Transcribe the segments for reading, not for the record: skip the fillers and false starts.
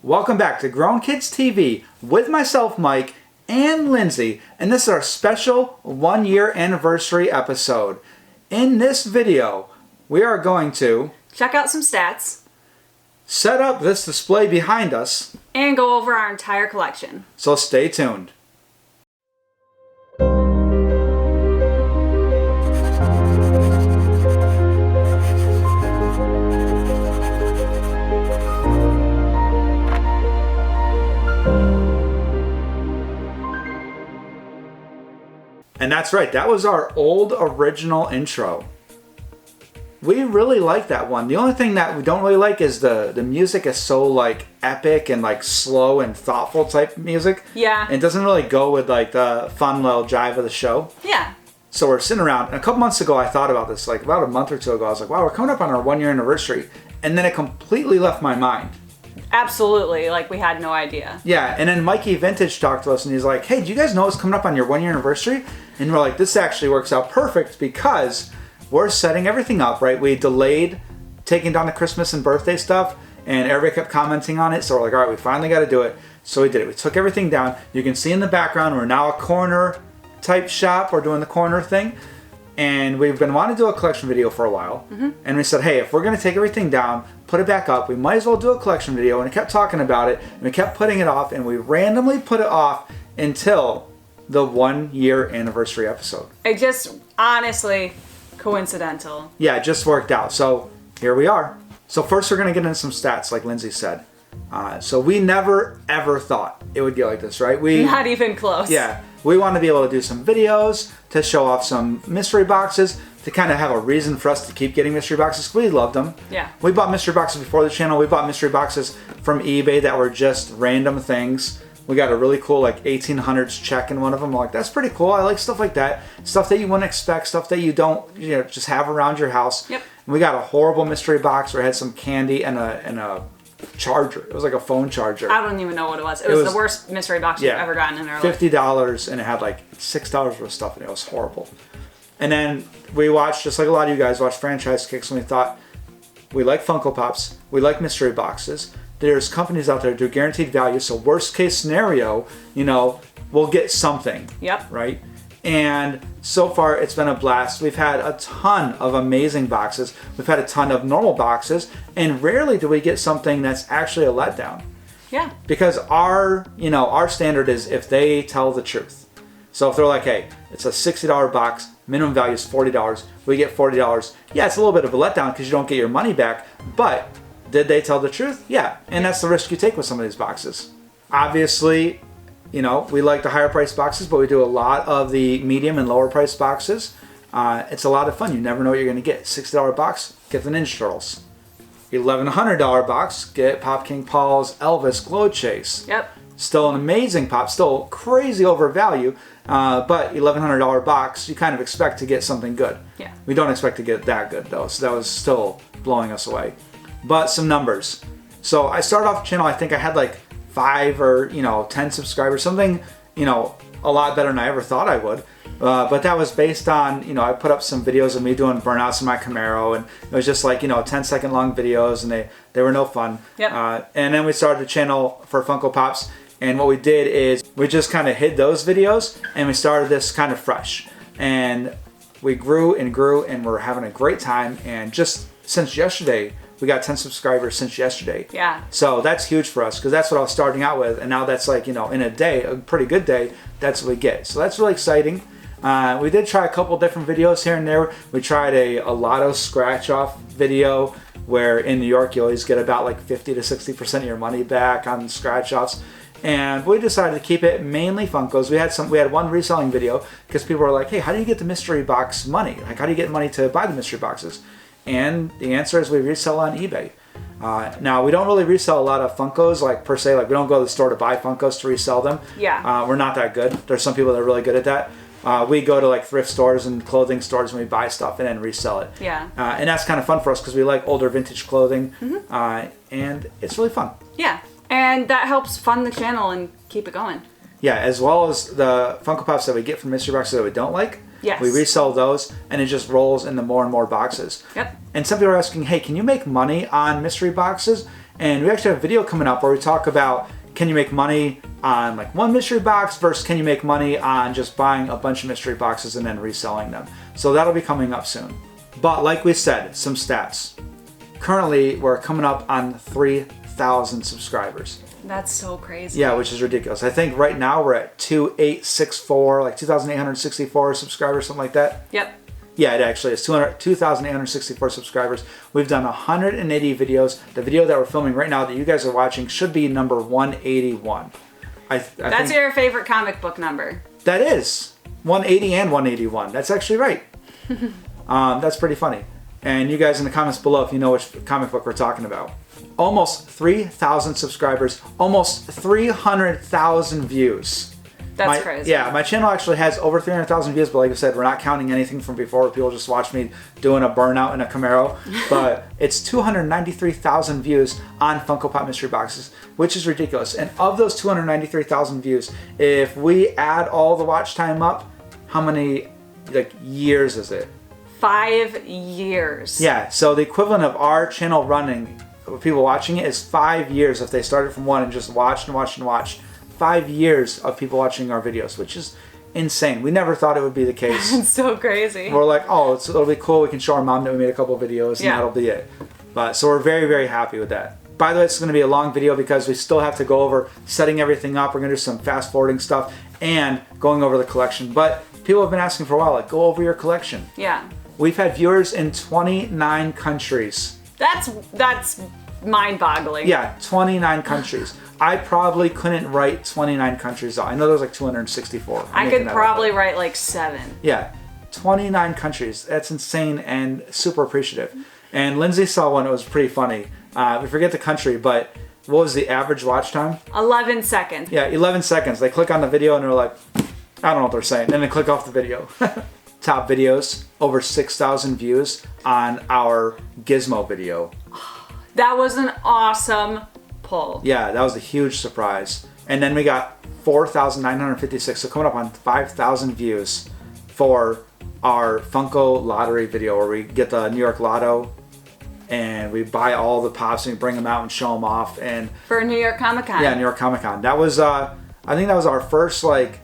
Welcome back to Grown Kids TV with myself, Mike, and Lindsay, and this is our special 1-year anniversary episode. In this video, we are going to check out some stats, set up this display behind us, and go over our entire collection. So stay tuned. And that's right, that was our old original intro. We really like that one. The only thing that we don't really like is the music is so like epic and like slow and thoughtful type music. Yeah. It doesn't really go with like the fun little jive of the show. Yeah. So we're sitting around, and a couple months ago I thought about this, like about a month or two ago. I was like, wow, we're coming up on our 1-year anniversary. And then it completely left my mind. Absolutely, like we had no idea. Yeah, and then Mikey Vintage talked to us and he's like, hey, do you guys know it's coming up on your 1-year anniversary? And we're like, this actually works out perfect because we're setting everything up, right? We delayed taking down the Christmas and birthday stuff, and everybody kept commenting on it. So we're like, all right, we finally got to do it. So we did it. We took everything down. You can see in the background, we're now a corner type shop. We're doing the corner thing. And we've been wanting to do a collection video for a while. Mm-hmm. And we said, hey, if we're going to take everything down, put it back up, we might as well do a collection video. And we kept talking about it, and we kept putting it off, and we randomly put it off until the 1-year anniversary episode. It just, honestly, coincidental. Yeah, it just worked out. So here we are. So first we're going to get into some stats, like Lindsay said. So we never, ever thought it would get like this, right? Not even close. Yeah. We want to be able to do some videos, to show off some mystery boxes, to kind of have a reason for us to keep getting mystery boxes. We loved them. Yeah. We bought mystery boxes before the channel. We bought mystery boxes from eBay that were just random things. We got a really cool like 1800s check in one of them. I'm like, that's pretty cool. I like stuff like that. Stuff that you wouldn't expect, stuff that you don't, just have around your house. Yep. And we got a horrible mystery box where it had some candy and a charger. It was like a phone charger. I don't even know what it was. It was the worst mystery box we've ever gotten in our life. $50, and it had like $6 worth of stuff in it. It was horrible. And then we watched, just like a lot of you guys watched franchise kicks, and we thought, we like Funko Pops, we like mystery boxes. There's companies out there that do guaranteed value, so worst case scenario, we'll get something. Yep. Right? And so far, it's been a blast. We've had a ton of amazing boxes. We've had a ton of normal boxes, and rarely do we get something that's actually a letdown. Yeah. Because our standard is if they tell the truth. So if they're like, hey, it's a $60 box, minimum value is $40, we get $40. Yeah, it's a little bit of a letdown because you don't get your money back, but did they tell the truth? Yeah, and that's the risk you take with some of these boxes. Obviously, we like the higher price boxes, but we do a lot of the medium and lower price boxes. It's a lot of fun. You never know what you're going to get. $60 box, get the Ninja Turtles. $1,100 box, get Pop King Paul's Elvis Glow Chase. Yep. Still an amazing pop, still crazy overvalue, but $1,100 box, you kind of expect to get something good. Yeah. We don't expect to get that good though, so that was still blowing us away. But some numbers. So I started off the channel, I think I had like 5 or 10 subscribers, something a lot better than I ever thought I would. But that was based on, I put up some videos of me doing burnouts in my Camaro, and it was just like, 10-second long videos, and they were no fun. Yep. And then we started the channel for Funko Pops, and what we did is we just kind of hid those videos, and we started this kind of fresh. And we grew, and we're having a great time, and just since yesterday, we got 10 subscribers since yesterday. Yeah. So that's huge for us because that's what I was starting out with. And now that's like, in a day, a pretty good day, that's what we get. So that's really exciting. We did try a couple different videos here and there. We tried a lotto scratch off video where in New York you always get about like 50 to 60% of your money back on scratch offs. And we decided to keep it mainly Funkos. We had one reselling video because people were like, hey, how do you get the mystery box money? Like, how do you get money to buy the mystery boxes? And the answer is we resell on eBay. Now, we don't really resell a lot of Funkos, like per se, like we don't go to the store to buy Funkos to resell them. Yeah. We're not that good. There's some people that are really good at that. We go to like thrift stores and clothing stores and we buy stuff and then resell it. Yeah. And that's kind of fun for us because we like older vintage clothing. Mm-hmm. And it's really fun. Yeah. And that helps fund the channel and keep it going. Yeah, as well as the Funko Pops that we get from mystery boxes that we don't like. Yes. We resell those, and it just rolls into more and more boxes. Yep. And some people are asking, hey, can you make money on mystery boxes? And we actually have a video coming up where we talk about, can you make money on like one mystery box versus can you make money on just buying a bunch of mystery boxes and then reselling them. So that'll be coming up soon. But like we said, some stats. Currently, we're coming up on 3,000 subscribers. That's so crazy. Yeah, which is ridiculous. I think right now we're at 2,864, like 2,864 subscribers, something like that. Yep. Yeah, it actually is 2,864 subscribers. We've done 180 videos. The video that we're filming right now that you guys are watching should be number 181. That's your favorite comic book number. That is 180 and 181. That's actually right. That's pretty funny. And you guys in the comments below if you know which comic book we're talking about. Almost 3,000 subscribers, almost 300,000 views. That's crazy. Yeah, my channel actually has over 300,000 views, but like I said, we're not counting anything from before where people just watch me doing a burnout in a Camaro. But it's 293,000 views on Funko Pop Mystery Boxes, which is ridiculous. And of those 293,000 views, if we add all the watch time up, how many like years is it? 5 years. Yeah, so the equivalent of our channel running, with people watching it, is 5 years if they started from one and just watched and watched and watched. 5 years of people watching our videos, which is insane. We never thought it would be the case. It's so crazy. We're like, oh, it'll be cool. We can show our mom that we made a couple of videos and that'll be it. But so we're very, very happy with that. By the way, it's going to be a long video because we still have to go over setting everything up. We're going to do some fast forwarding stuff and going over the collection. But people have been asking for a while, like, go over your collection. Yeah. We've had viewers in 29 countries. That's mind-boggling. Yeah, 29 countries. I probably couldn't write 29 countries out. I know there's like 264. I could probably write like 7. Yeah, 29 countries. That's insane and super appreciative. And Lindsey saw one. It was pretty funny. We forget the country, but what was the average watch time? 11 seconds. Yeah, 11 seconds. They click on the video and they're like, I don't know what they're saying. And then click off the video. Top videos, over 6,000 views on our Gizmo video. That was an awesome pull. Yeah, that was a huge surprise. And then we got 4,956, so coming up on 5,000 views for our Funko lottery video where we get the New York Lotto and we buy all the pops and we bring them out and show them off. And for New York Comic Con. Yeah, New York Comic Con. That was, I think that was our first, like,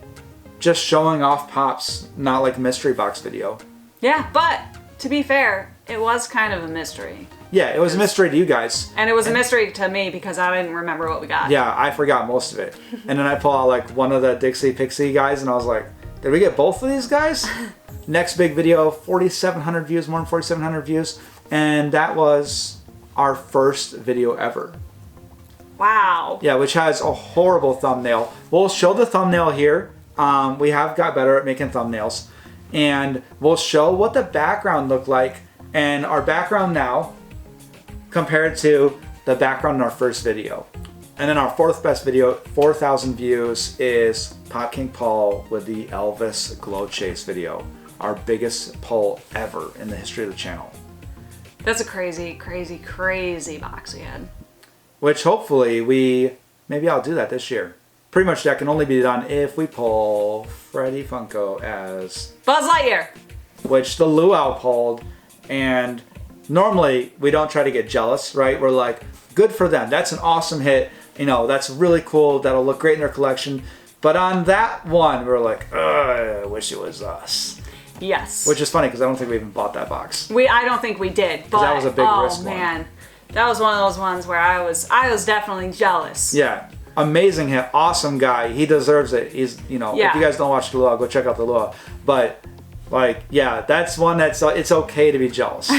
just showing off pops, not like mystery box video. Yeah, but to be fair, it was kind of a mystery. Yeah, it was a mystery to you guys. And it was a mystery to me because I didn't remember what we got. Yeah, I forgot most of it. And then I pull out like one of the Dixie Pixie guys and I was like, did we get both of these guys? Next big video, 4,700 views, more than 4,700 views. And that was our first video ever. Wow. Yeah, which has a horrible thumbnail. We'll show the thumbnail here. We have got better at making thumbnails. And we'll show what the background looked like. And our background now compared to the background in our first video. And then our fourth best video, 4,000 views, is Pop King Paul with the Elvis Glow Chase video. Our biggest pull ever in the history of the channel. That's a crazy, crazy, crazy box we had. Which hopefully maybe I'll do that this year. Pretty much that can only be done if we pull Freddy Funko as Buzz Lightyear. Which the Luau pulled, and normally we don't try to get jealous, right? We're like, good for them. That's an awesome hit. You know, that's really cool. That'll look great in their collection. But on that one, we're like, I wish it was us. Yes. Which is funny because I don't think we even bought that box. I don't think we did. But that was a big risk one. Oh man, that was one of those ones where I was definitely jealous. Yeah. Amazing hit. Awesome guy. He deserves it. He's, if you guys don't watch the Luau, go check out the Luau. But like, yeah, that's one that's, it's okay to be jealous.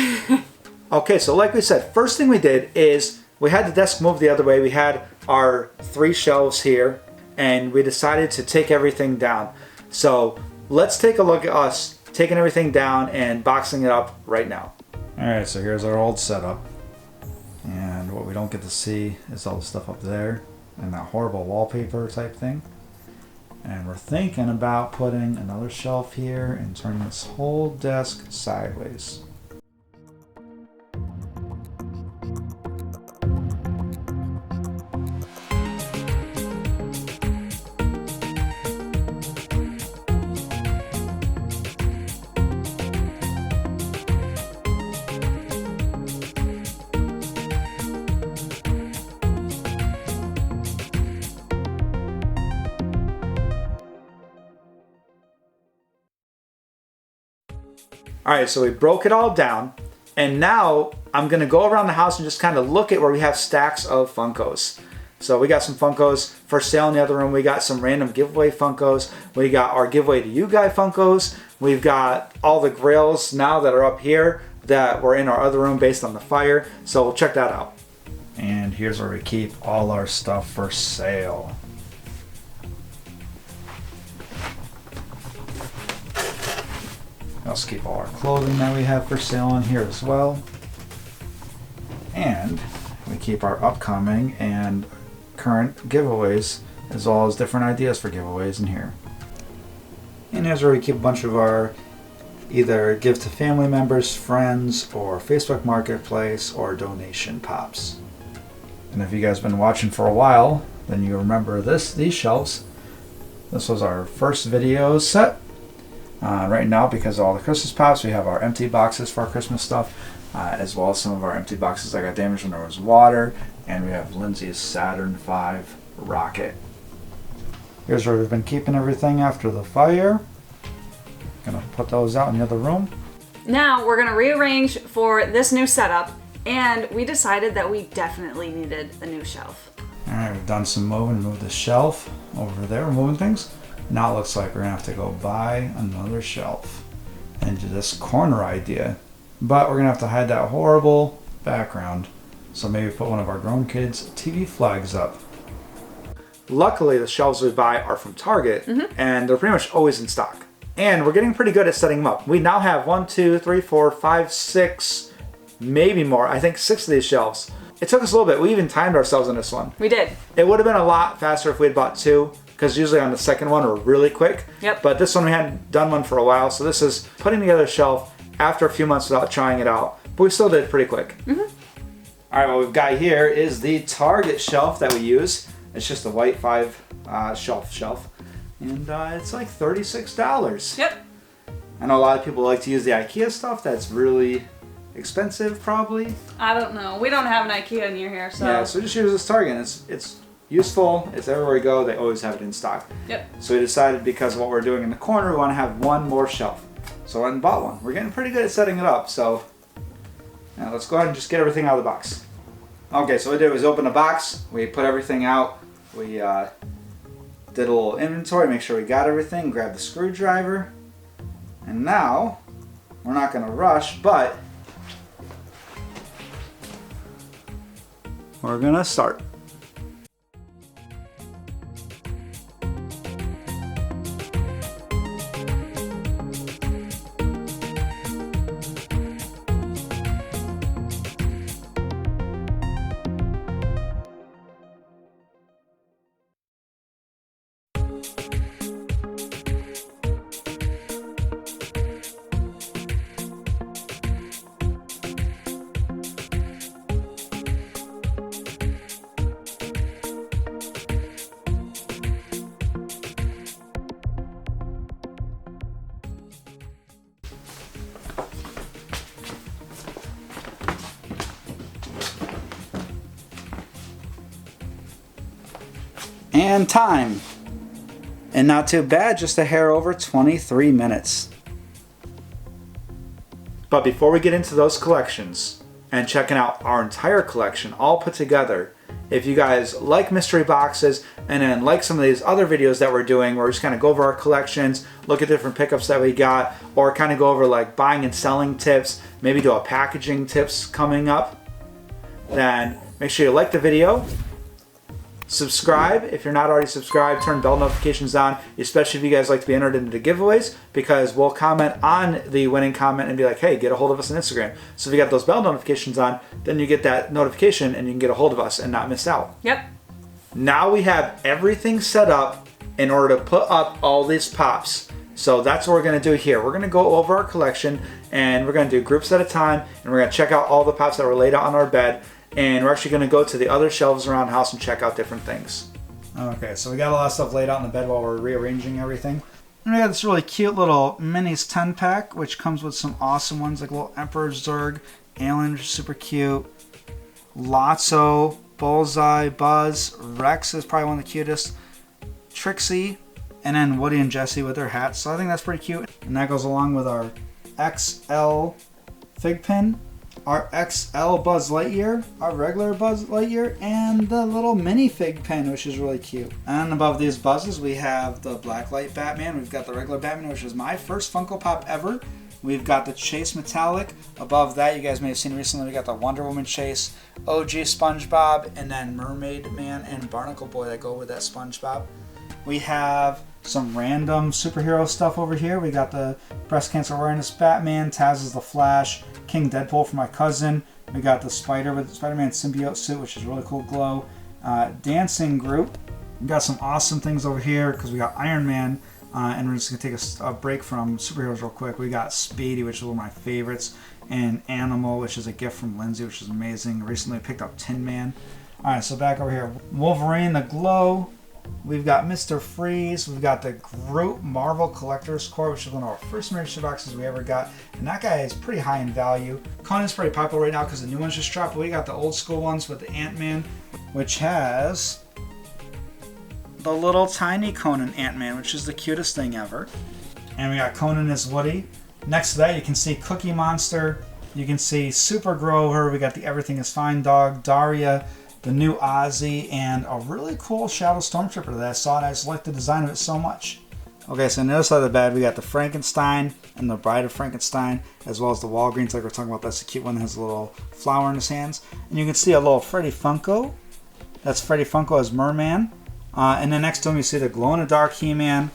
Okay, so like we said, first thing we did is we had the desk moved the other way. We had our 3 shelves here, and we decided to take everything down. So let's take a look at us taking everything down and boxing it up right now. All right, so here's our old setup. And what we don't get to see is all the stuff up there and that horrible wallpaper type thing. And we're thinking about putting another shelf here and turning this whole desk sideways. All right, so we broke it all down, and now I'm gonna go around the house and just kind of look at where we have stacks of Funkos. So we got some Funkos for sale in the other room. We got some random giveaway Funkos. We got our giveaway to you guy Funkos. We've got all the grails now that are up here that were in our other room based on the fire. So we'll check that out. And here's where we keep all our stuff for sale. We also keep all our clothing that we have for sale in here as well. And we keep our upcoming and current giveaways, as well as different ideas for giveaways in here. And here's where we keep a bunch of our either give to family members, friends, or Facebook Marketplace, or donation pops. And if you guys have been watching for a while, then you remember these shelves. This was our first video set. Right now, because of all the Christmas pops, we have our empty boxes for our Christmas stuff, as well as some of our empty boxes that got damaged when there was water. And we have Lindsey's Saturn V rocket. Here's where we've been keeping everything after the fire. Gonna put those out in the other room. Now we're gonna rearrange for this new setup, and we decided that we definitely needed a new shelf. All right, we've done some moving. Moved the shelf over there. We're moving things. Now it looks like we're gonna have to go buy another shelf and do this corner idea. But we're gonna have to hide that horrible background. So maybe put one of our grown kids' TV flags up. Luckily, the shelves we buy are from Target, and they're pretty much always in stock. And we're getting pretty good at setting them up. We now have 1, 2, 3, 4, 5, 6, maybe more. I think 6 of these shelves. It took us a little bit. We even timed ourselves on this one. We did. It would have been a lot faster if we had bought 2, because usually on the second one we're really quick. Yep. But this one we hadn't done one for a while, so this is putting together a shelf after a few months without trying it out. But we still did it pretty quick. All right, what we've got here is the Target shelf that we use. It's just a white 5 shelf. And it's like $36. Yep. I know a lot of people like to use the IKEA stuff. That's really expensive, probably. I don't know. We don't have an IKEA near here, so. Yeah, so just use this Target. It's useful. It's everywhere we go. They always have it in stock. Yep. So we decided, because of what we're doing in the corner, we want to have one more shelf. So I went and bought one. We're getting pretty good at setting it up. So now let's go ahead and just get everything out of the box. Okay, so what we did was open the box. We put everything out. We did a little inventory, make sure we got everything, grab the screwdriver. And now, we're not going to rush, but we're going to start. And time. And not too bad, just a hair over 23 minutes. But before we get into those collections and checking out our entire collection all put together, if you guys like mystery boxes and then like some of these other videos that we're doing where we just kind of go over our collections, look at different pickups that we got, or kind of go over like buying and selling tips, maybe do a packaging tips coming up, then make sure you like the video. Subscribe if you're not already subscribed. Turn bell notifications on, especially if you guys like to be entered into giveaways, because we'll comment on the winning comment and be like, hey, get a hold of us on Instagram. So if you got those bell notifications on, then you get that notification and you can get a hold of us and not miss out. Yep. Now we have everything set up in order to put up all these pops. So that's what we're going to do here. We're going to go over our collection and we're going to do groups at a time, and we're going to check out all the pops that were laid out on our bed. And we're actually going to go to the other shelves around the house and check out different things. Okay, so we got a lot of stuff laid out in the bed while we're rearranging everything. And we got this really cute little Minis 10 pack, which comes with some awesome ones like little Emperor Zurg, Alien, super cute, Lotso, Bullseye, Buzz, Rex is probably one of the cutest, Trixie, and then Woody and Jesse with their hats. So I think that's pretty cute. And that goes along with our XL Fig Pin, our XL Buzz Lightyear, our regular Buzz Lightyear, and the little mini Fig Pin, which is really cute. And above these buzzes, we have the Blacklight Batman. We've got the regular Batman, which is my first Funko Pop ever. We've got the Chase Metallic. Above that, you guys may have seen recently, we got the Wonder Woman Chase, OG SpongeBob, and then Mermaid Man and Barnacle Boy that go with that SpongeBob. We have some random superhero stuff over here. We got the breast cancer awareness Batman, Taz is the Flash, King Deadpool for my cousin. We got the Spider with the Spider-Man symbiote suit, which is really cool glow. Dancing group. We got some awesome things over here because we got Iron Man. And we're just going to take a break from superheroes real quick. We got Speedy, which is one of my favorites, and Animal, which is a gift from Lindsey, which is amazing. Recently picked up Tin Man. Alright, so back over here. Wolverine, the Glow. We've got Mr. Freeze. We've got the Groot Marvel Collector's Core, which is one of our first mystery boxes we ever got. And that guy is pretty high in value. Conan's pretty popular right now because the new ones just dropped. But we got the old school ones with the Ant-Man, which has the little tiny Conan Ant-Man, which is the cutest thing ever. And we got Conan as Woody. Next to that, you can see Cookie Monster. You can see Super Grover. We got the Everything is Fine dog, Daria, the new Ozzy, and a really cool Shadow Stormtrooper that I saw, and I just liked the design of it so much. Okay, so on the other side of the bed, we got the Frankenstein and the Bride of Frankenstein, as well as the Walgreens, like we're talking about. That's a cute one that has a little flower in his hands. And you can see a little Freddy Funko. That's Freddy Funko as Merman. And then next to him, you see the glow-in-the-dark He-Man,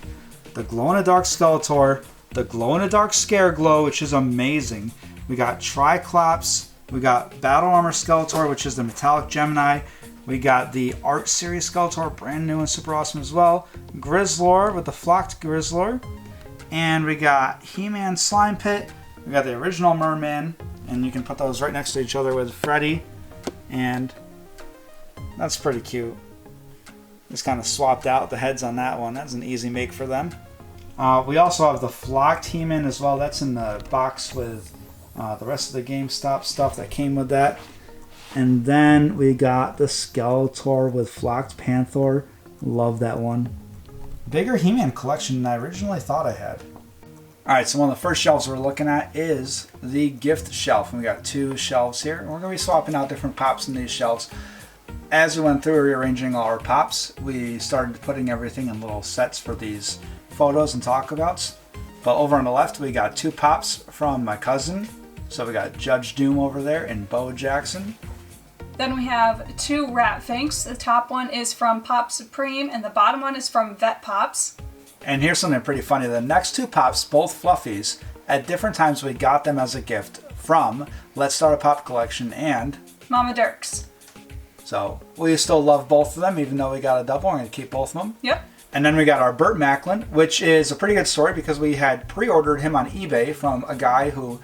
the glow-in-the-dark Skeletor, the glow-in-the-dark Scareglow, which is amazing. We got Triclops. We got Battle Armor Skeletor, which is the metallic Gemini. We got the Art Series Skeletor, brand new and super awesome as well. Grizzlor with the flocked Grizzlor. And we got He-Man Slime Pit. We got the original Merman. And you can put those right next to each other with Freddy. And that's pretty cute. Just kind of swapped out the heads on that one. That's an easy make for them. We also have the flocked He-Man as well. That's in the box with the rest of the GameStop stuff that came with that. And then we got the Skeletor with flocked Panther. Love that one. Bigger He-Man collection than I originally thought I had. Alright, so one of the first shelves we're looking at is the gift shelf. And we got two shelves here. And we're going to be swapping out different pops in these shelves. As we went through rearranging all our pops, we started putting everything in little sets for these photos and talkabouts. But over on the left, we got two pops from my cousin. So we got Judge Doom over there and Bo Jackson. Then we have two Rat Finks. The top one is from Pop Supreme and the bottom one is from Vet Pops. And here's something pretty funny. The next two pops, both fluffies, at different times we got them as a gift from Let's Start a Pop Collection and Mama Dirks. So we still love both of them, even though we got a double. I'm going to keep both of them. Yep. And then we got our Bert Macklin, which is a pretty good story because we had pre-ordered him on eBay from a guy who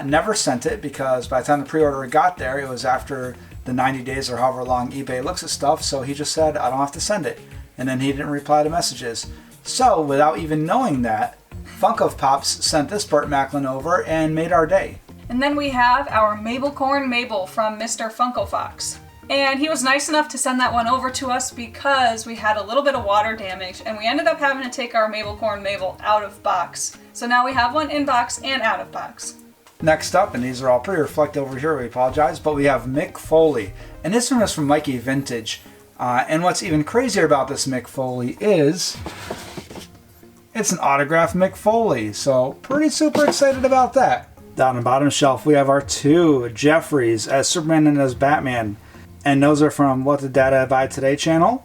never sent it because by the time the pre-order got there, it was after the 90 days or however long eBay looks at stuff. So he just said, I don't have to send it. And then he didn't reply to messages. So without even knowing that, Funko Pops sent this Bert Macklin over and made our day. And then we have our Mabelcorn Mabel from Mr. Funko Fox. And he was nice enough to send that one over to us because we had a little bit of water damage and we ended up having to take our Mabelcorn Mabel out of box. So now we have one in box and out of box. Next up, and these are all pretty reflective over here, we apologize, but we have Mick Foley. And this one is from Mikey Vintage. And what's even crazier about this Mick Foley is it's an autographed Mick Foley. So pretty super excited about that. Down the bottom shelf, we have our two Jeffries as Superman and as Batman. And those are from What Did Dada Buy Today channel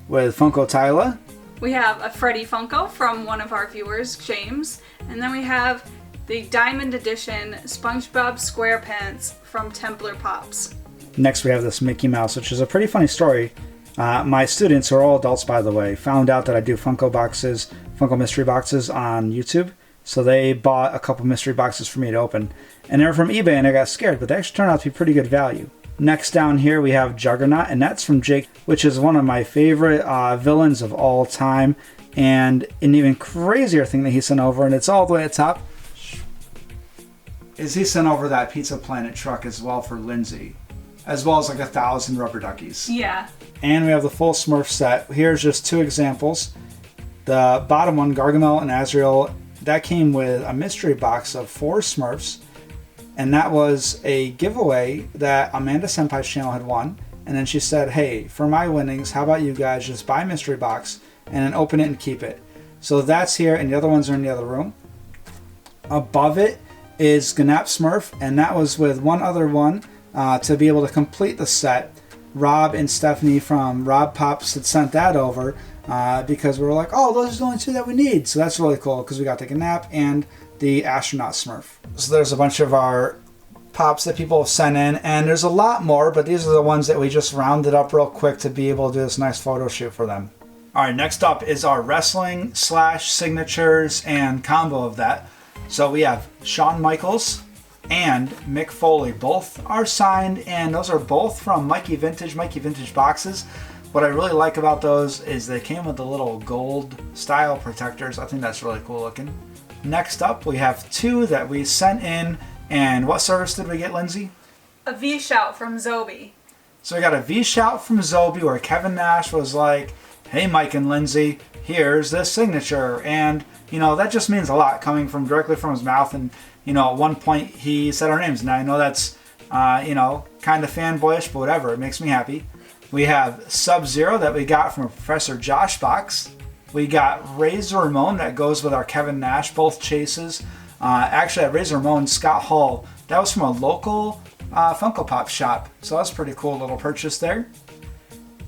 with Funko Tyla. We have a Freddy Funko from one of our viewers, James. And then we have the Diamond Edition SpongeBob SquarePants from Templar Pops. Next we have this Mickey Mouse, which is a pretty funny story. My students, who are all adults by the way, found out that I do Funko boxes, Funko mystery boxes on YouTube. So they bought a couple mystery boxes for me to open. And they were from eBay and I got scared, but they actually turned out to be pretty good value. Next down here we have Juggernaut, and that's from Jake, which is one of my favorite villains of all time. And an even crazier thing that he sent over, and it's all the way at the top, is he sent over that Pizza Planet truck as well for Lindsey, as well as like 1,000 rubber duckies. Yeah. And we have the full Smurf set. Here's just two examples. The bottom one, Gargamel and Azrael, that came with a mystery box of 4 Smurfs, and that was a giveaway that Amanda Senpai's channel had won. And then she said, hey, for my winnings, how about you guys just buy a mystery box and then open it and keep it. So that's here, and the other ones are in the other room. Above it is Gnap Smurf, and that was with one other one to be able to complete the set. Rob and Stephanie from Rob Pops had sent that over because we were like, oh, those are the only 2 that we need. So that's really cool because we got the Gnap and the Astronaut Smurf. So there's a bunch of our Pops that people have sent in, and there's a lot more, but these are the ones that we just rounded up real quick to be able to do this nice photo shoot for them. All right, next up is our wrestling / signatures and combo of that. So we have Shawn Michaels and Mick Foley. Both are signed, and those are both from Mikey Vintage boxes. What I really like about those is they came with the little gold style protectors. I think that's really cool looking. Next up, we have 2 that we sent in. And what service did we get, Lindsay? A V-shout from Zobi. So we got a V-shout from Zobi where Kevin Nash was like, hey, Mike and Lindsay, here's this signature. And, you know, that just means a lot coming from directly from his mouth. And, you know, at one point he said our names. Now I know that's, you know, kind of fanboyish, but whatever. It makes me happy. We have Sub-Zero that we got from a Professor Josh box. We got Razor Ramon that goes with our Kevin Nash, both chases. Actually, at Razor Ramon, Scott Hall, that was from a local Funko Pop shop. So that's a pretty cool little purchase there.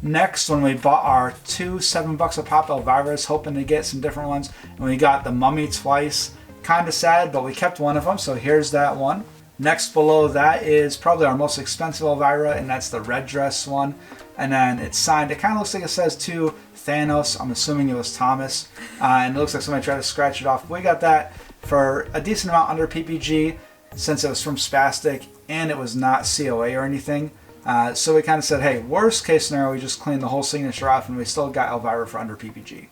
Next, when we bought our 2 $7 a pop Elviras, hoping to get some different ones, and we got the Mummy twice. Kind of sad, but we kept one of them, so here's that one. Next below that is probably our most expensive Elvira, and that's the red dress one. And then it's signed. It kind of looks like it says to Thanos. I'm assuming it was Thomas. And it looks like somebody tried to scratch it off. We got that for a decent amount under PPG since it was from Spastic and it was not COA or anything. So we kind of said, hey, worst case scenario, we just cleaned the whole signature off and we still got Elvira for under PPG.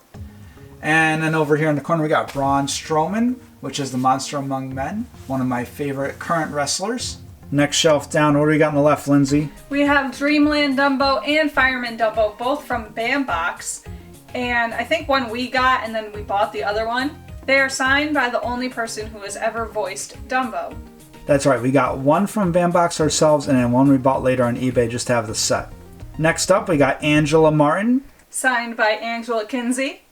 And then over here in the corner, we got Braun Strowman, which is the Monster Among Men, one of my favorite current wrestlers. Next shelf down, what do we got on the left, Lindsay? We have Dreamland Dumbo and Fireman Dumbo, both from Bambox. And I think one we got and then we bought the other one. They are signed by the only person who has ever voiced Dumbo. That's right, we got one from Bambox ourselves and then one we bought later on eBay just to have the set. Next up, we got Angela Martin. Signed by Angela Kinsey.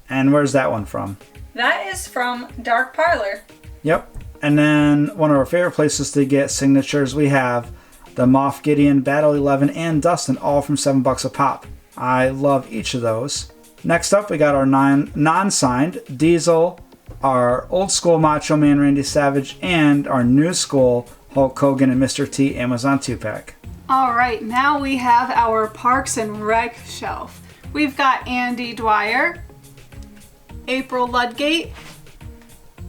And where's that one from? That is from Dark Parlor. Yep. And then one of our favorite places to get signatures, we have the Moff Gideon, Battle 11, and Dustin, all from $7 a pop. I love each of those. Next up, we got our non-signed Diesel, our old school Macho Man Randy Savage, and our new school Hulk Hogan and Mr. T Amazon 2-pack. All right, now we have our Parks and Rec shelf. We've got Andy Dwyer, April Ludgate,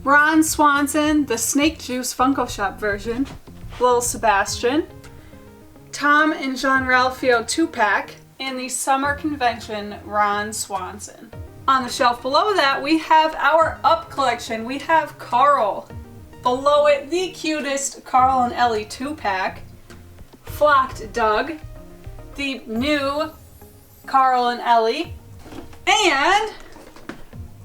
Ron Swanson, the Snake Juice Funko Shop version, Lil Sebastian, Tom and Jean Ralphio 2-pack, and the Summer Convention Ron Swanson. On the shelf below that, we have our Up collection. We have Carl. Below it, the cutest Carl and Ellie 2-pack, Flocked Doug, the new Carl and Ellie, and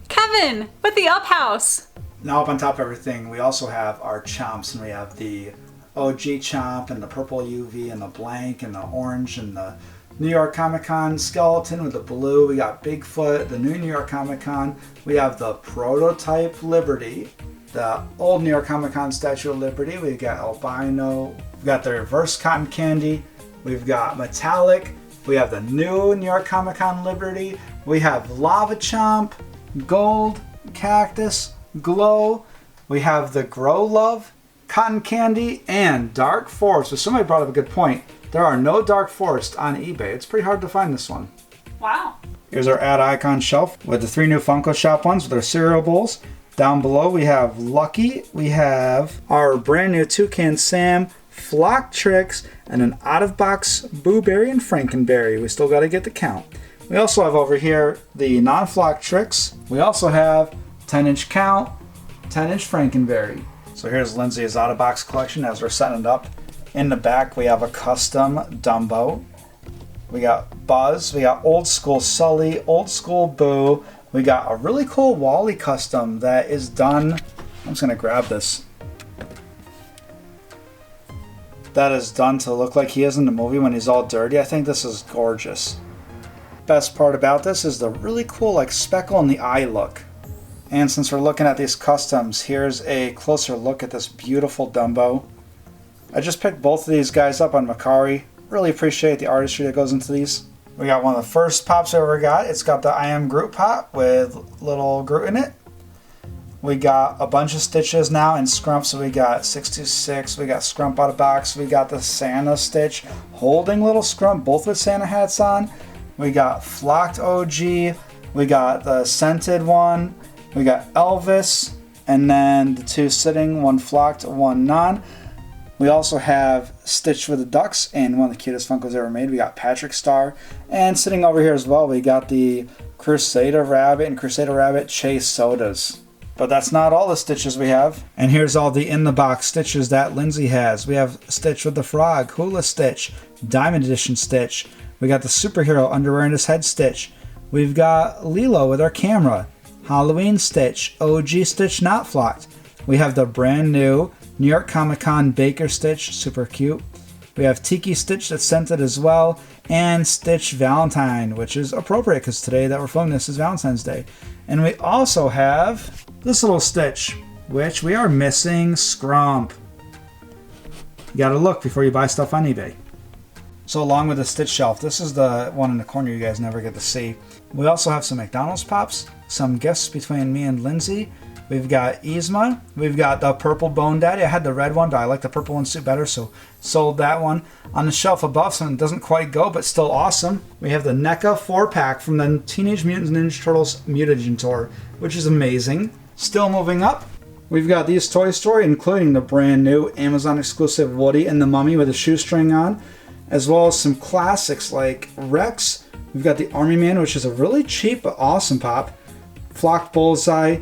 Kevin with the Up House. Now up on top of everything, we also have our chomps, and we have the OG chomp and the purple UV and the blank and the orange and the New York Comic Con skeleton with the blue. We got Bigfoot, the new New York Comic Con. We have the prototype Liberty, the old New York Comic Con Statue of Liberty. We've got Albino. We've got the reverse cotton candy. We've got metallic. We have the new New York Comic Con Liberty. We have Lava Chomp, Gold, Cactus, Glow. We have the Grow Love, Cotton Candy, and Dark Forest. So somebody brought up a good point. There are no Dark Forest on eBay. It's pretty hard to find this one. Wow. Here's our Add Icon shelf with the 3 new Funko Shop ones with their cereal bowls. Down below we have Lucky. We have our brand new Toucan Sam, Flock Tricks, and an out-of-box Boo Berry and Frankenberry. We still got to get the count. We also have over here the non-Flock Tricks. We also have 10-inch count, 10-inch Frankenberry. So here's Lindsay's Otterbox collection as we're setting it up. In the back, we have a custom Dumbo. We got Buzz. We got Old School Sully, Old School Boo. We got a really cool Wally custom that is done. I'm just going to grab this. That is done to look like he is in the movie when he's all dirty. I think this is gorgeous. Best part about this is the really cool like speckle in the eye look. And since we're looking at these customs, here's a closer look at this beautiful Dumbo. I just picked both of these guys up on Hikari. Really appreciate the artistry that goes into these. We got one of the first pops I ever got. It's got the I Am Groot pop with little Groot in it. We got a bunch of Stitches now in Scrump. So we got 626, we got Scrump out of box, we got the Santa Stitch holding little Scrump, both with Santa hats on. We got Flocked OG, we got the Scented one, we got Elvis, and then the two sitting, one flocked, one non. We also have Stitch with the Ducks and one of the cutest Funkos ever made. We got Patrick Star, and sitting over here as well, we got the Crusader Rabbit and Crusader Rabbit Chase Sodas. But that's not all the Stitches we have. And here's all the in-the-box Stitches that Lindsey has. We have Stitch with the Frog, Hula Stitch, Diamond Edition Stitch. We got the Superhero Underwear in his Head Stitch. We've got Lilo with our camera, Halloween Stitch, OG Stitch Not Flocked. We have the brand new New York Comic Con Baker Stitch, super cute. We have Tiki Stitch that's scented as well, and Stitch Valentine, which is appropriate because today that we're filming this is Valentine's Day. And we also have this little Stitch, which we are missing Scrump. You gotta look before you buy stuff on eBay. So along with the Stitch shelf, this is the one in the corner you guys never get to see. We also have some McDonald's pops, some gifts between me and Lindsey. We've got Yzma. We've got the purple Bone Daddy. I had the red one, but I like the purple one suit better, so sold that one. On the shelf above, something doesn't quite go, but still awesome. We have the NECA 4-pack from the Teenage Mutant Ninja Turtles Mutagen Tour, which is amazing. Still moving up, we've got these Toy Story, including the brand new Amazon exclusive Woody and the Mummy with a shoestring on, as well as some classics like Rex. We've got the Army Man, which is a really cheap but awesome pop. Flocked Bullseye.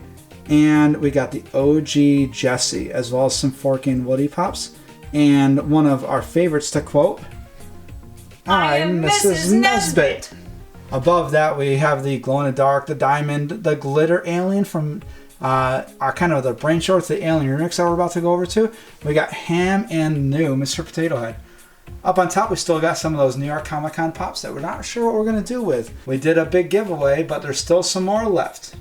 And we got the OG Jessie, as well as some Forking Woody pops. And one of our favorites to quote, I'm Mrs. Nesbit. Above that, we have the glow-in-the-dark, the diamond, the glitter alien from our kind of the brain short, the alien remix that we're about to go over to. We got Ham and New, Mr. Potato Head. Up on top, we still got some of those New York Comic Con pops that we're not sure what we're going to do with. We did a big giveaway, but there's still some more left.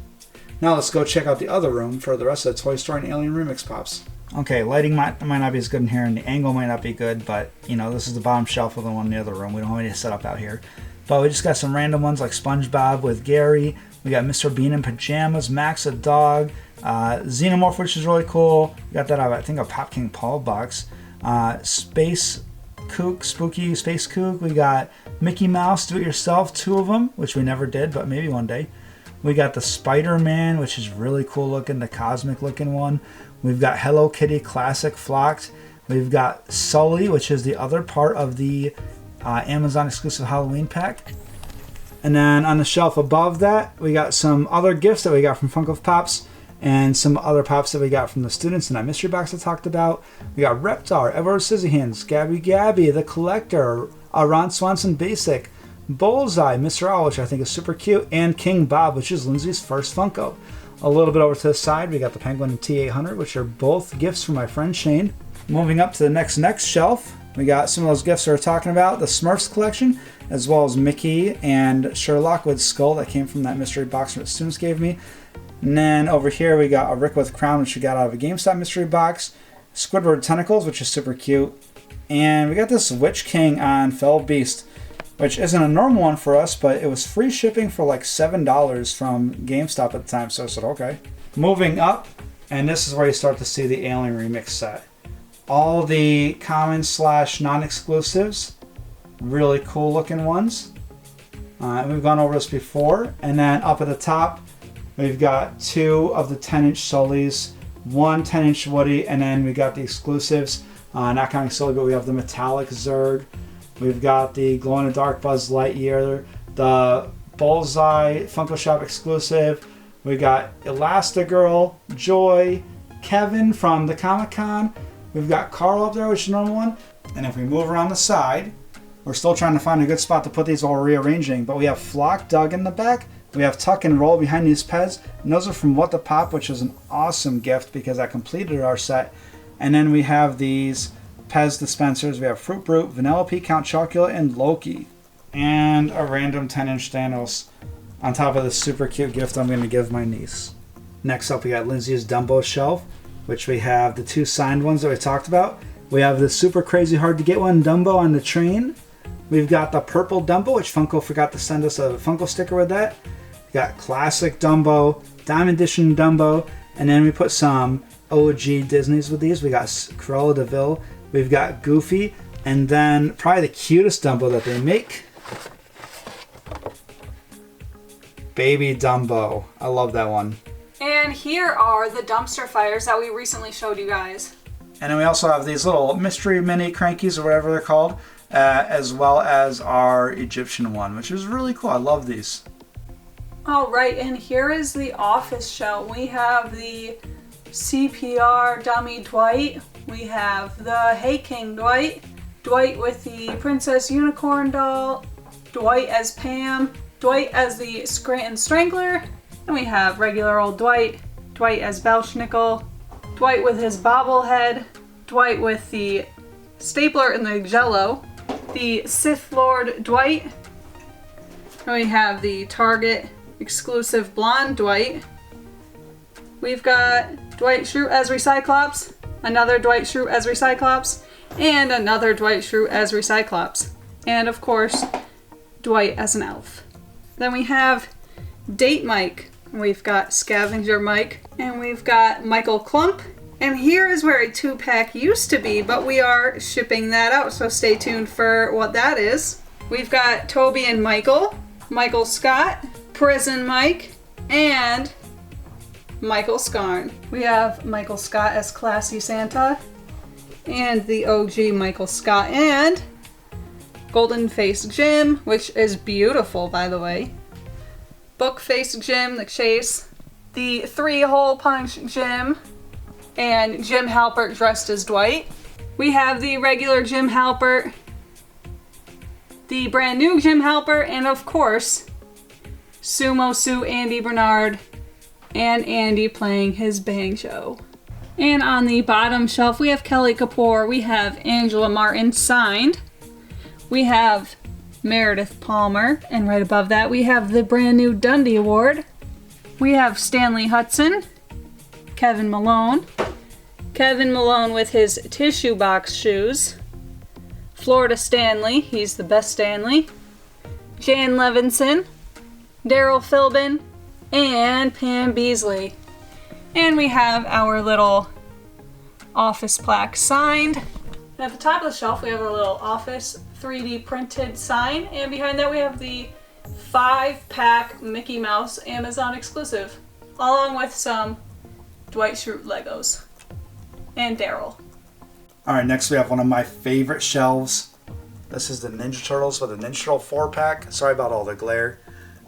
Now let's go check out the other room for the rest of the Toy Story and Alien Remix pops. Okay, lighting might not be as good in here, and the angle might not be good, but, you know, this is the bottom shelf of the one in the other room. We don't have any set up out here. But we just got some random ones like SpongeBob with Gary. We got Mr. Bean in pajamas, Max a dog, Xenomorph, which is really cool. We got that out of, I think, a Pop King Paul box. Space Kook, Spooky Space Kook. We got Mickey Mouse, Do-It-Yourself, 2 of them, which we never did, but maybe one day. We got the Spider-Man, which is really cool looking, the cosmic looking one. We've got Hello Kitty Classic Flocked. We've got Sully, which is the other part of the Amazon exclusive Halloween pack. And then on the shelf above that, we got some other gifts that we got from Funko Pops and some other pops that we got from the students in that mystery box I talked about. We got Reptar, Edward Scissorhands, Gabby, The Collector, Ron Swanson Basic, Bullseye, Mr. Owl, which I think is super cute, and King Bob, which is Lindsey's first Funko. A little bit over to the side, we got the Penguin and T-800, which are both gifts from my friend Shane. Moving up to the next shelf, we got some of those gifts we were talking about, the Smurfs collection, as well as Mickey and Sherlock with Skull that came from that mystery box that students gave me. And then over here we got a Rick with Crown, which we got out of a GameStop mystery box, Squidward Tentacles, which is super cute, and we got this Witch King on Fell Beast, which isn't a normal one for us, but it was free shipping for like $7 from GameStop at the time, so I said, okay. Moving up, and this is where you start to see the Alien Remix set. All the common / non-exclusives, really cool looking ones. We've gone over this before. And then up at the top, we've got 2 of the 10-inch Sullys, 1 10-inch Woody, and then we got the exclusives, not counting Sully, but we have the metallic Zurg. We've got the glow-in-the-dark Buzz Lightyear, the Bullseye Funko Shop exclusive. We got Elastigirl, Joy, Kevin from the Comic-Con. We've got Carl up there, which is a normal one. And if we move around the side, we're still trying to find a good spot to put these while we're rearranging, but we have Flock Doug in the back, We have Tuck and Roll behind these Pez, and those are from What the Pop, which is an awesome gift because I completed our set. And then we have these Pez dispensers. We have Fruit Brute, Vanellope, Count Chocula, and Loki. And a random 10-inch Thanos on top of this super cute gift I'm going to give my niece. Next up, we got Lindsey's Dumbo shelf, which we have the 2 signed ones that we talked about. We have the super crazy hard to get one, Dumbo on the train. We've got the purple Dumbo, which Funko forgot to send us a Funko sticker with that. We got classic Dumbo, Diamond Edition Dumbo, and then we put some OG Disneys with these. We got Cruella de Vil, we've got Goofy, and then probably the cutest Dumbo that they make, Baby Dumbo. I love that one. And here are the dumpster fires that we recently showed you guys. And then we also have these little mystery mini crankies or whatever they're called, as well as our Egyptian one, which is really cool. I love these. All right, and here is the office show. We have the CPR dummy Dwight. We have the Hey King Dwight. Dwight with the Princess Unicorn doll. Dwight as Pam. Dwight as the Scranton Strangler. And we have regular old Dwight. Dwight as Belschnickel. Dwight with his bobblehead. Dwight with the stapler and the jello. The Sith Lord Dwight. And we have the Target exclusive blonde Dwight. We've got Dwight Schrute as Recyclops. Another Dwight Schrute as Recyclops. And another Dwight Schrute as Recyclops. And of course, Dwight as an elf. Then we have Date Mike. We've got Scavenger Mike. And we've got Michael Clump. And here is where a 2-pack used to be, but we are shipping that out, so stay tuned for what that is. We've got Toby and Michael, Michael Scott, Prison Mike, and Michael Scarn. We have Michael Scott as Classy Santa, and the OG Michael Scott, and Golden Face Jim, which is beautiful, by the way. Book Face Jim, the Chase, the 3-hole punch Jim, and Jim Halpert dressed as Dwight. We have the regular Jim Halpert, the brand new Jim Halpert, and of course, Sumo Sue Andy Bernard, and Andy playing his bang show. And on the bottom shelf, we have Kelly Kapoor, we have Angela Martin signed, we have Meredith Palmer, and right above that we have the brand new Dundee Award. We have Stanley Hudson, Kevin Malone with his tissue box shoes, Florida Stanley, he's the best Stanley, Jan Levinson, Daryl Philbin, and Pam Beasley. And we have our little office plaque signed. And at the top of the shelf we have a little office 3D printed sign, and behind that we have the 5-pack Mickey Mouse Amazon exclusive, along with some Dwight Schrute Legos. And Daryl. Alright, next we have one of my favorite shelves. This is the Ninja Turtles with a Ninja Turtle 4-pack. Sorry about all the glare.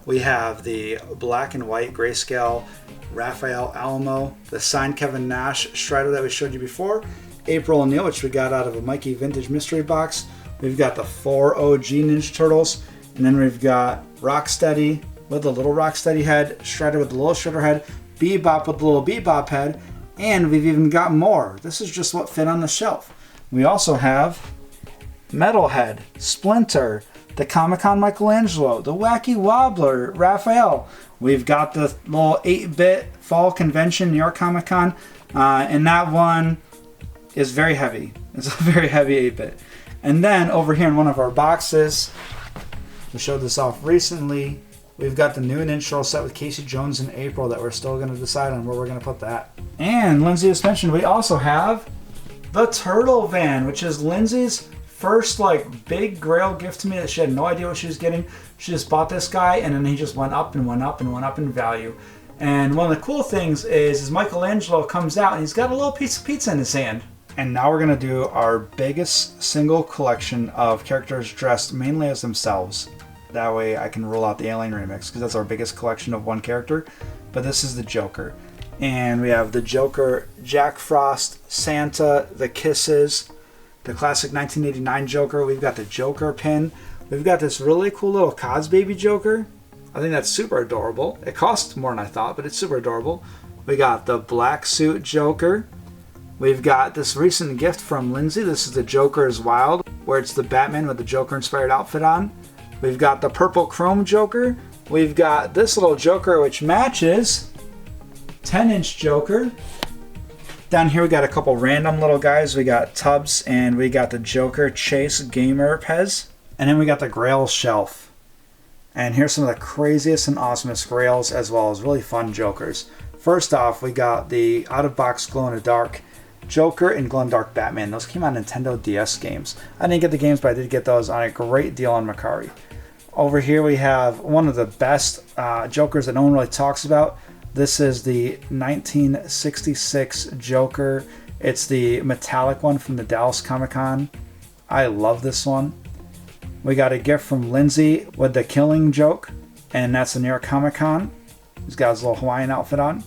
We have the black and white grayscale Raphael Alamo, the signed Kevin Nash Strider that we showed you before, April O'Neil, which we got out of a Mikey Vintage mystery box. We've got the 4 OG Ninja Turtles, and then we've got Rocksteady with the little Rocksteady head, Shredder with the little Shredder head, Bebop with the little Bebop head, and we've even got more. This is just what fit on the shelf. We also have Metalhead, Splinter, the Comic-Con Michelangelo, the Wacky Wobbler, Raphael. We've got the little 8-bit fall convention, New York Comic-Con, and that one is very heavy. It's a very heavy 8-bit. And then over here in one of our boxes, we showed this off recently, we've got the new Ninja Turtle set with Casey Jones in April that we're still going to decide on where we're going to put that. And Lindsey just mentioned we also have the Turtle Van, which is Lindsey's first big grail gift to me that she had no idea what she was getting. She just bought this guy and then he just went up and went up and went up in value. And one of the cool things is Michelangelo comes out and he's got a little piece of pizza in his hand. And now we're going to do our biggest single collection of characters dressed mainly as themselves. That way I can rule out the Alien Remix because that's our biggest collection of one character. But this is the Joker. And we have the Joker, Jack Frost, Santa, the Kisses, the classic 1989 Joker. We've got the Joker pin. We've got this really cool little Cos Baby Joker. I think that's super adorable. It costs more than I thought, but it's super adorable. We got the black suit Joker. We've got this recent gift from Lindsey. This is the Joker is Wild, where it's the Batman with the Joker inspired outfit on. We've got the purple chrome Joker. We've got this little Joker which matches 10-inch Joker. Down here we got a couple random little guys. We got Tubbs and we got the Joker Chase Gamer Pez. And then we got the Grail Shelf. And here's some of the craziest and awesomest Grails as well as really fun Jokers. First off, we got the out-of-box glow-in-the-dark Joker and glow-in-the-dark Batman. Those came on Nintendo DS games. I didn't get the games, but I did get those on a great deal on Hikari. Over here we have one of the best Jokers that no one really talks about. This is the 1966 Joker. It's the metallic one from the Dallas Comic-Con. I love this one. We got a gift from Lindsey with the Killing Joke, and that's the New York Comic-Con. He's got his little Hawaiian outfit on.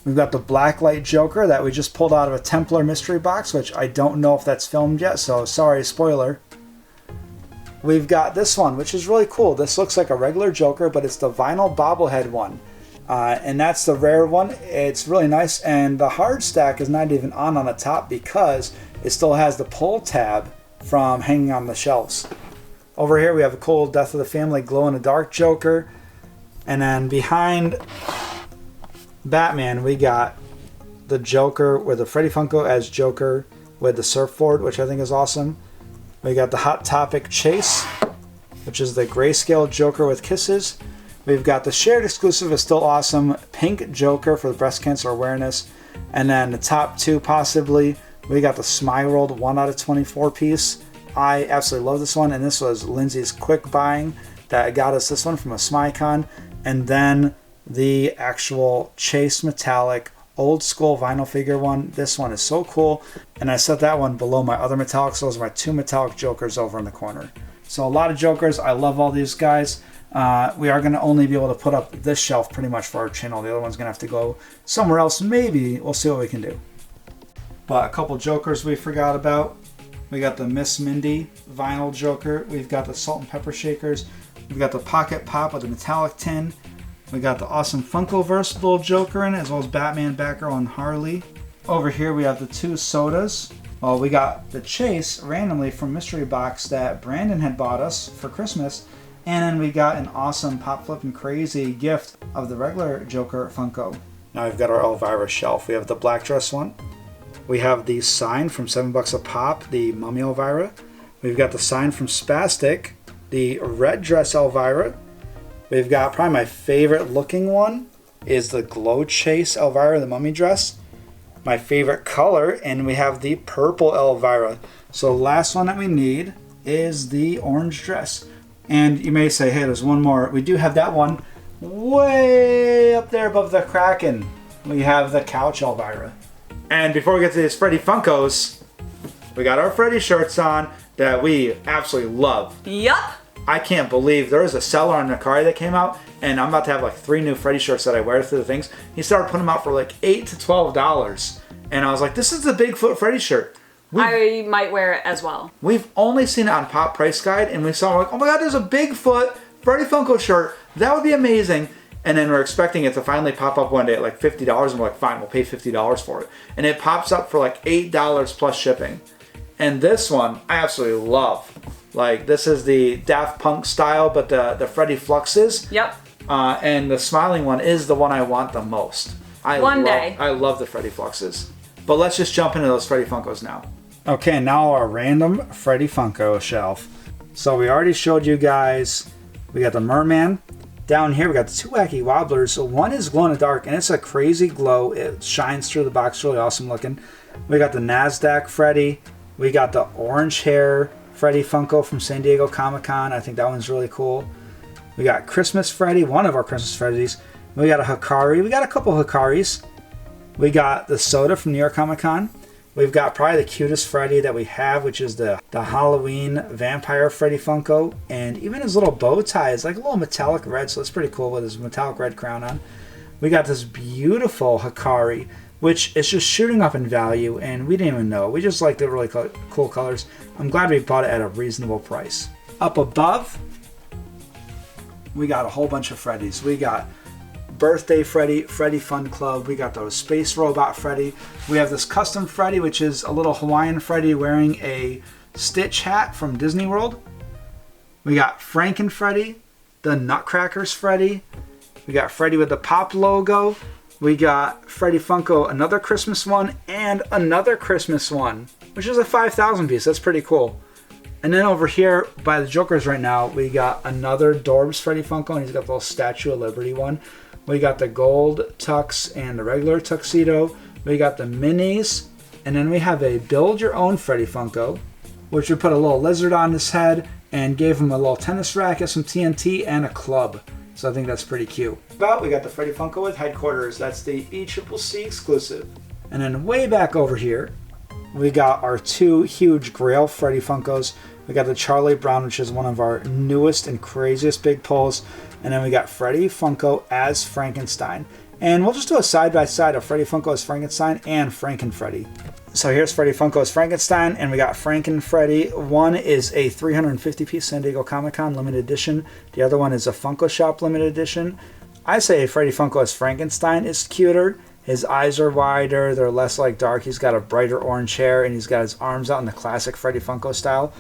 We've got the Blacklight Joker that we just pulled out of a Templar mystery box, which I don't know if that's filmed yet, so sorry, spoiler. We've got this one, which is really cool. This looks like a regular Joker, but it's the vinyl bobblehead one. And that's the rare one. It's really nice, and the hard stack is not even on the top because it still has the pull tab from hanging on the shelves. Over here we have a cool Death of the Family glow-in-the-dark Joker. And then behind Batman, we got the Joker with the Freddy Funko as Joker with the surfboard, which I think is awesome. We got the Hot Topic Chase, which is the grayscale Joker with kisses. We've got the shared exclusive is still awesome Pink Joker for the breast cancer awareness. And then the top two possibly, we got the Smile World 1 out of 24 piece. I absolutely love this one, and this was Lindsey's quick buying that got us this one from a SmyCon. And then the actual Chase Metallic old school vinyl figure one. This one is so cool, and I set that one below my other metallics. Those are my two metallic Jokers over in the corner. So a lot of Jokers. I love all these guys. We are going to only be able to put up this shelf pretty much for our channel. The other one's going to have to go somewhere else. Maybe we'll see what we can do. But a couple Jokers we forgot about. We got the Miss Mindy vinyl Joker. We've got the Salt and Pepper Shakers. We've got the Pocket Pop with the metallic tin. We got the awesome Funkoverse little Joker in it, as well as Batman, Batgirl, and Harley. Over here we have the two sodas. Well, we got the Chase randomly from Mystery Box that Brandon had bought us for Christmas. And then we got an awesome Pop Flippin' Crazy gift of the regular Joker Funko. Now we've got our Elvira shelf. We have the black dress one. We have the sign from $7 a pop, the Mummy Elvira. We've got the sign from Spastic, the red dress Elvira. We've got probably my favorite looking one is the Glow Chase Elvira, the mummy dress. My favorite color, and we have the purple Elvira. So the last one that we need is the orange dress. And you may say, hey, there's one more. We do have that one way up there above the Kraken. We have the couch Elvira. And before we get to these Freddy Funkos, we got our Freddy shirts on that we absolutely love. Yup. I can't believe there was a seller on Hikari that came out, and I'm about to have like 3 new Freddy shirts that I wear through the things. He started putting them out for like $8 to $12, and I was like, this is the Bigfoot Freddy shirt. I might wear it as well. We've only seen it on Pop Price Guide, and we saw like, oh my god, there's a Bigfoot Freddy Funko shirt. That would be amazing. And then we're expecting it to finally pop up one day at like $50, and we're like, fine, we'll pay $50 for it. And it pops up for like $8 plus shipping. And this one, I absolutely love. Like, this is the Daft Punk style, but the Freddy Fluxes. Yep. And the smiling one is the one I want the most. I love the Freddy Fluxes. But let's just jump into those Freddy Funkos now. Okay, now our random Freddy Funko shelf. So we already showed you guys, we got the Merman. Down here we got the 2 wacky wobblers. So one is glow in the dark, and it's a crazy glow. It shines through the box, really awesome looking. We got the NASDAQ Freddy. We got the orange hair Freddy Funko from San Diego Comic-Con. I think that one's really cool. We got Christmas Freddy, one of our Christmas Freddys. We got a Hikari. We got a couple Hikaris. We got the soda from New York Comic-Con. We've got probably the cutest Freddy that we have, which is the Halloween Vampire Freddy Funko. And even his little bow tie is like a little metallic red, so it's pretty cool with his metallic red crown on. We got this beautiful Hikari, which is just shooting up in value, and we didn't even know. We just like the really cool colors. I'm glad we bought it at a reasonable price. Up above, we got a whole bunch of Freddys. We got Birthday Freddy, Freddy Fun Club. We got those Space Robot Freddy. We have this custom Freddy, which is a little Hawaiian Freddy wearing a Stitch hat from Disney World. We got Franken Freddy, the Nutcrackers Freddy. We got Freddy with the Pop logo. We got Freddy Funko, another Christmas one, and another Christmas one, which is a 5,000 piece. That's pretty cool. And then over here by the Jokers right now, we got another Dorbs Freddy Funko, and he's got the little Statue of Liberty one. We got the gold tux and the regular tuxedo. We got the minis. And then we have a build your own Freddy Funko, which we put a little lizard on his head and gave him a little tennis racket, some TNT, and a club. So I think that's pretty cute. But we got the Freddy Funko with headquarters. That's the ECCC exclusive. And then way back over here, we got our two huge Grail Freddy Funkos. We got the Charlie Brown, which is one of our newest and craziest big pulls. And then we got Freddy Funko as Frankenstein. And we'll just do a side-by-side of Freddy Funko as Frankenstein and Franken Freddy. So here's Freddy Funko as Frankenstein, and we got Franken Freddy. One is a 350-piece San Diego Comic-Con limited edition. The other one is a Funko Shop limited edition. I say Freddy Funko as Frankenstein is cuter. His eyes are wider, they're less like dark. He's got a brighter orange hair, and he's got his arms out in the classic Freddy Funko style.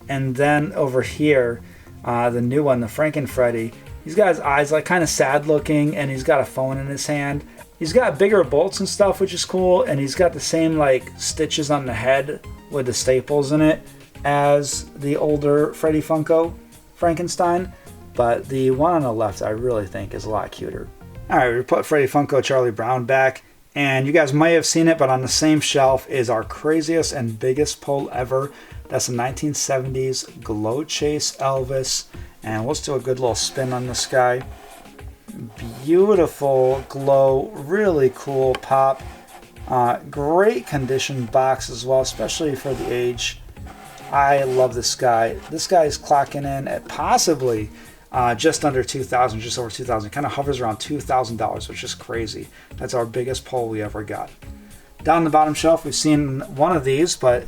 And then over here, the new one, the Franken Freddy, he's got his eyes like kind of sad looking, and he's got a phone in his hand. He's got bigger bolts and stuff, which is cool, and he's got the same like stitches on the head with the staples in it as the older Freddy Funko Frankenstein. But the one on the left I really think is a lot cuter. Alright, we put Freddy Funko Charlie Brown back, and you guys might have seen it, but on the same shelf is our craziest and biggest pull ever. That's the 1970s Glow Chase Elvis. And let's do a good little spin on this guy. Beautiful glow, really cool pop. Great condition box as well, especially for the age. I love this guy. This guy is clocking in at possibly just under $2,000, just over $2,000. Kind of hovers around $2,000, which is crazy. That's our biggest pull we ever got. Down the bottom shelf, we've seen one of these, but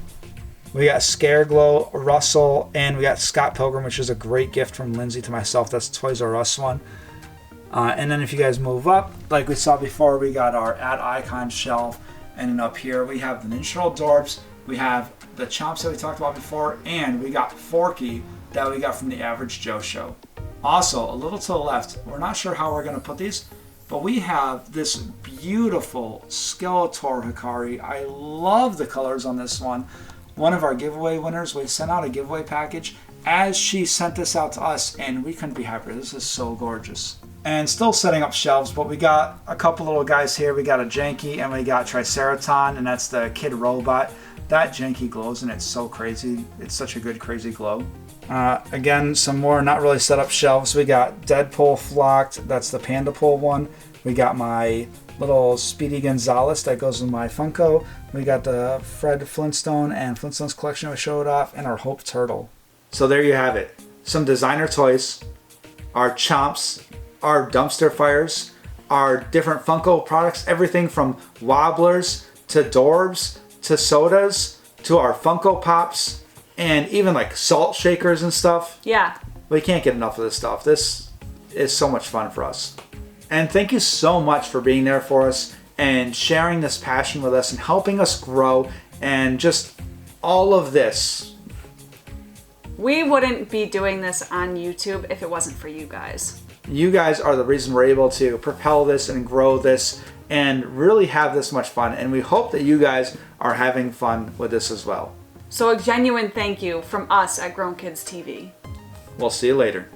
we got Scareglow, Russell, and we got Scott Pilgrim, which is a great gift from Lindsey to myself. That's the Toys R Us one. And then if you guys move up, like we saw before, we got our At Icon shelf. And then up here, we have the Ninja Turtle Dorbs. We have the Chomps that we talked about before. And we got Forky that we got from the Average Joe Show. Also, a little to the left, we're not sure how we're going to put these, but we have this beautiful Skeletor Hikari. I love the colors on this one. One of our giveaway winners, we sent out a giveaway package as she sent this out to us, and we couldn't be happier. This is so gorgeous. And still setting up shelves, but we got a couple little guys here. We got a Janky and we got Triceraton, and that's the Kid Robot. That Janky glows, and it's so crazy. It's such a good, crazy glow. Again, some more not really set up shelves. We got Deadpool Flocked. That's the Panda Pool one. We got my little Speedy Gonzales that goes in my Funko. We got the Fred Flintstone and Flintstones collection we showed off, and our Hope Turtle. So there you have it. Some designer toys, our Chomps, our dumpster fires, our different Funko products, everything from wobblers to Dorbs to sodas to our Funko Pops and even like salt shakers and stuff. Yeah. We can't get enough of this stuff. This is so much fun for us. And thank you so much for being there for us and sharing this passion with us and helping us grow and just all of this. We wouldn't be doing this on YouTube if it wasn't for you guys. You guys are the reason we're able to propel this and grow this and really have this much fun. And we hope that you guys are having fun with this as well. So a genuine thank you from us at Grown Kids TV. We'll see you later.